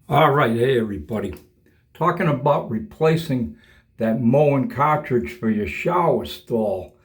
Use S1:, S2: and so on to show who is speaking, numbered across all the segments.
S1: All right, hey everybody. Talking about replacing that Moen cartridge for your shower stall,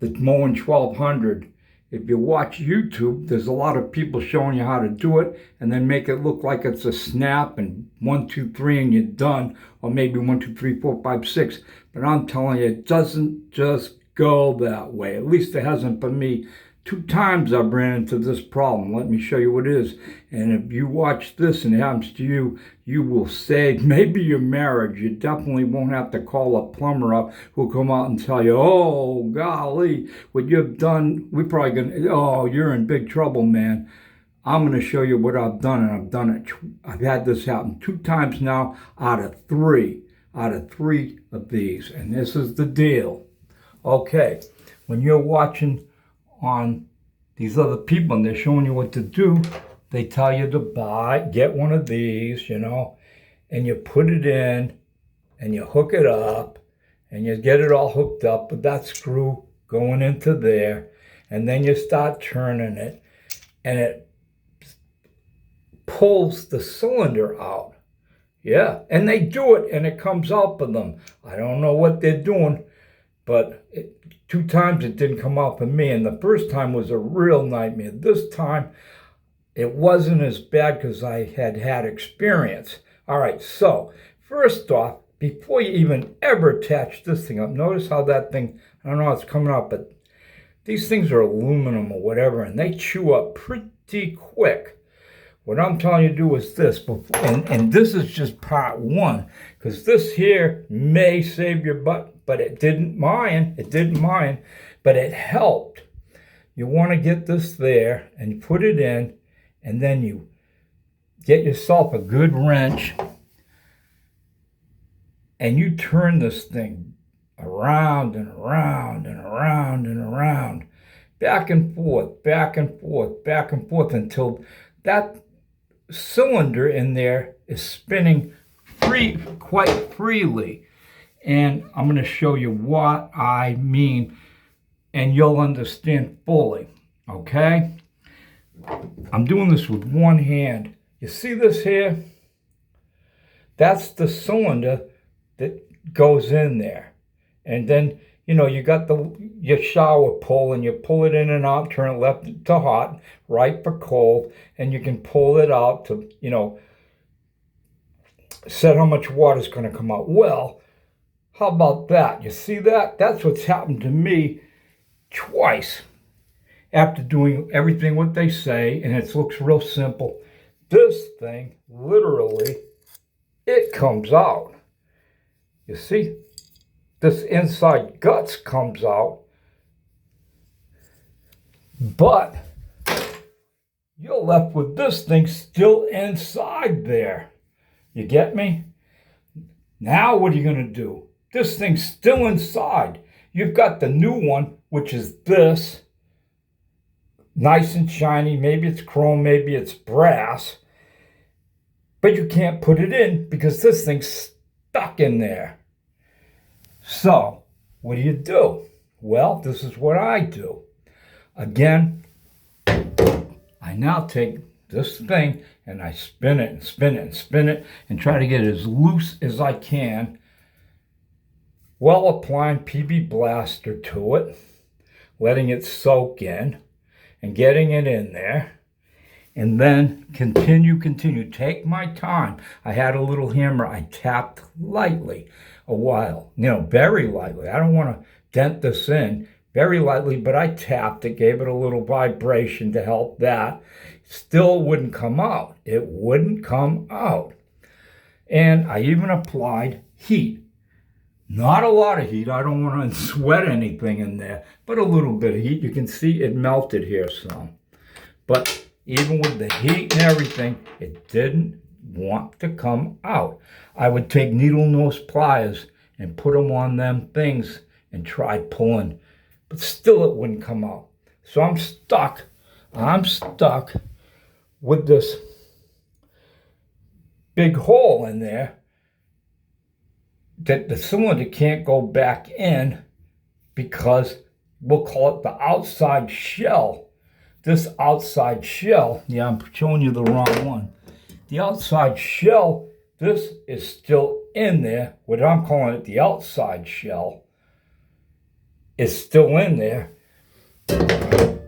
S1: the Moen 1200. If you watch YouTube, there's a lot of people showing you how to do it and then make it look like it's a snap and 1, 2, 3 and you're done, or maybe 1, 2, 3, 4, 5, 6. But I'm telling you, it doesn't just go that way. At least it hasn't for me. 2 times I've ran into this problem. Let me show you what it is. And if you watch this and it happens to you, you will save maybe your marriage. You definitely won't have to call a plumber up who'll come out and tell you, oh, golly, what you've done, we're probably going to, oh, you're in big trouble, man. I'm going to show you what I've done, and I've done it. I've had this happen 2 times now out of three of these. And this is the deal. Okay, when you're watching on these other people and they're showing you what to do, they tell you to get one of these, and you put it in and you hook it up and you get it all hooked up with that screw going into there, and then you start turning it and it pulls the cylinder out. Yeah, and they do it and it comes out for them. I don't know what they're doing, but 2 times it didn't come out for me, and the first time was a real nightmare. This time it wasn't as bad because I had experience. All right, so first off, before you even ever attach this thing up, notice how that thing, I don't know how it's coming out, but these things are aluminum or whatever, and they chew up pretty quick. What I'm telling you to do is this, and this is just part one, because this here may save your butt, but it didn't mine. It didn't mine, but it helped. You want to get this there, and you put it in, and then you get yourself a good wrench, and you turn this thing around and around and around and around, back and forth, back and forth, back and forth, until that cylinder in there is spinning quite freely. And I'm going to show you what I mean, and you'll understand fully. Okay? I'm doing this with one hand. You see this here? That's the cylinder that goes in there. And then, you got your shower pull, and you pull it in and out, turn it left to hot, right for cold, and you can pull it out to, set how much water is going to come out. Well, how about that? You see that? That's what's happened to me twice. After doing everything what they say, and it looks real simple, this thing, literally, it comes out. You see? This inside guts comes out, but you're left with this thing still inside there. You get me? Now what are you going to do? This thing's still inside. You've got the new one, which is this, nice and shiny. Maybe it's chrome, maybe it's brass, but you can't put it in because this thing's stuck in there. So, what do? Well, this is what I do. Again, I now take this thing and I spin it and spin it and spin it and try to get it as loose as I can, while applying PB Blaster to it, letting it soak in and getting it in there. And then continue. Take my time. I had a little hammer. I tapped lightly a while, very lightly. I don't want to dent this in, very lightly, but I tapped it, gave it a little vibration to help that. Still wouldn't come out. It wouldn't come out. And I even applied heat. Not a lot of heat. I don't want to sweat anything in there, but a little bit of heat. You can see it melted here some. But even with the heat and everything, it didn't want to come out. I would take needle nose pliers and put them on them things and try pulling, but still it wouldn't come out. So I'm stuck with this big hole in there that the cylinder can't go back in, because we'll call it the outside shell. This outside shell, yeah, I'm showing you the wrong one. the outside shell, this is still in there. What I'm calling it, the outside shell, is still in there. And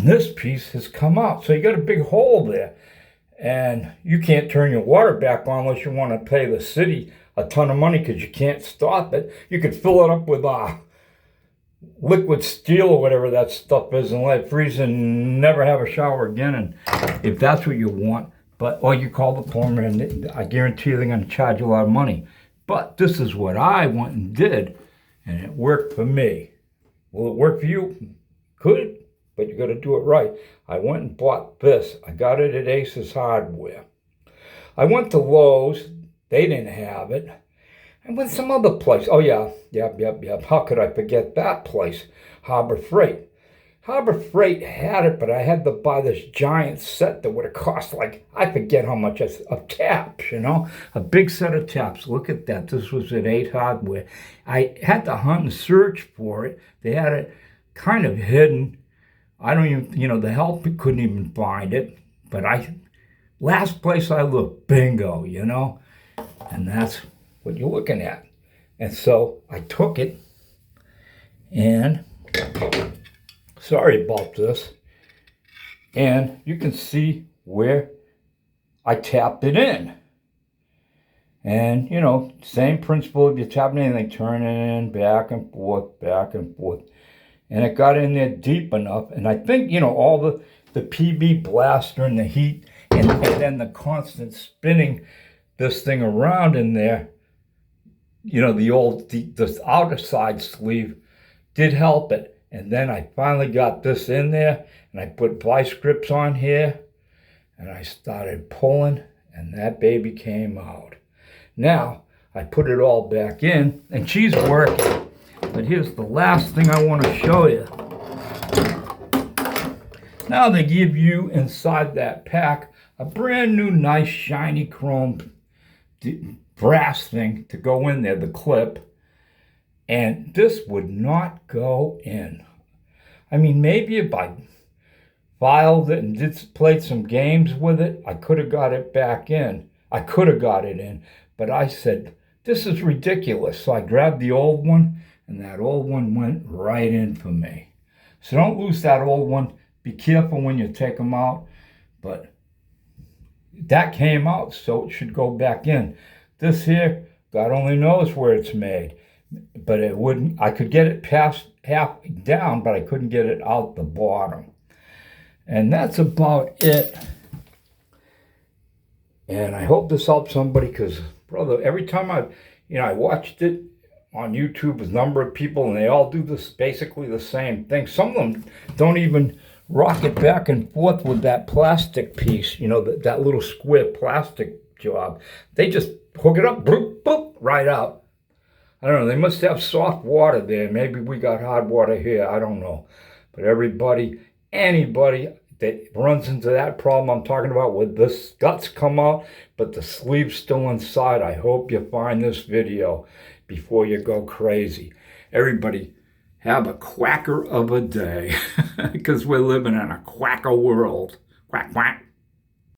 S1: this piece has come out. So you got a big hole there. And you can't turn your water back on unless you want to pay the city a ton of money because you can't stop it. You could fill it up with liquid steel or whatever that stuff is and let it freeze and never have a shower again. And if that's what you want, or you call the plumber, and I guarantee you they're going to charge you a lot of money. But this is what I went and did, and it worked for me. Will it work for you? Could, but you got to do it right. I went and bought this. I got it at Ace's Hardware. I went to Lowe's. They didn't have it. I went some other place. Oh, yeah. Yep. How could I forget that place? Harbor Freight. Harbor Freight had it, but I had to buy this giant set that would have cost I forget how much, of taps, a big set of taps. Look at that. This was at Ace Hardware. I had to hunt and search for it. They had it kind of hidden. I don't even, the help couldn't even find it. But last place I looked, bingo, and that's what you're looking at. And so I took it, and sorry about this, and you can see where I tapped it in. And, same principle, if you tap anything, turn it in, back and forth. And it got in there deep enough. And I think, all the PB blaster and the heat and then the constant spinning this thing around in there, the outer side sleeve did help it. And then I finally got this in there, and I put vice grips on here, and I started pulling, and that baby came out. Now, I put it all back in, and she's working. But here's the last thing I want to show you. Now they give you inside that pack a brand new, nice, shiny chrome brass thing to go in there, the clip. And this would not go in. I mean, maybe if I filed it and played some games with it, I could have got it back in. I could have got it in. But I said, this is ridiculous. So I grabbed the old one, and that old one went right in for me. So don't lose that old one. Be careful when you take them out. But that came out, so it should go back in. This here, God only knows where it's made. But it wouldn't, I could get it past half down, but I couldn't get it out the bottom. And that's about it. And I hope this helps somebody, because, brother, every time I watched it on YouTube with a number of people, and they all do this basically the same thing. Some of them don't even rock it back and forth with that plastic piece, that little square plastic job. They just hook it up, boop, boop, right out. I don't know, they must have soft water there. Maybe we got hard water here, I don't know. But anybody that runs into that problem I'm talking about, with the guts come out, but the sleeve's still inside, I hope you find this video before you go crazy. Everybody, have a quacker of a day, because we're living in a quacker world. Quack, quack.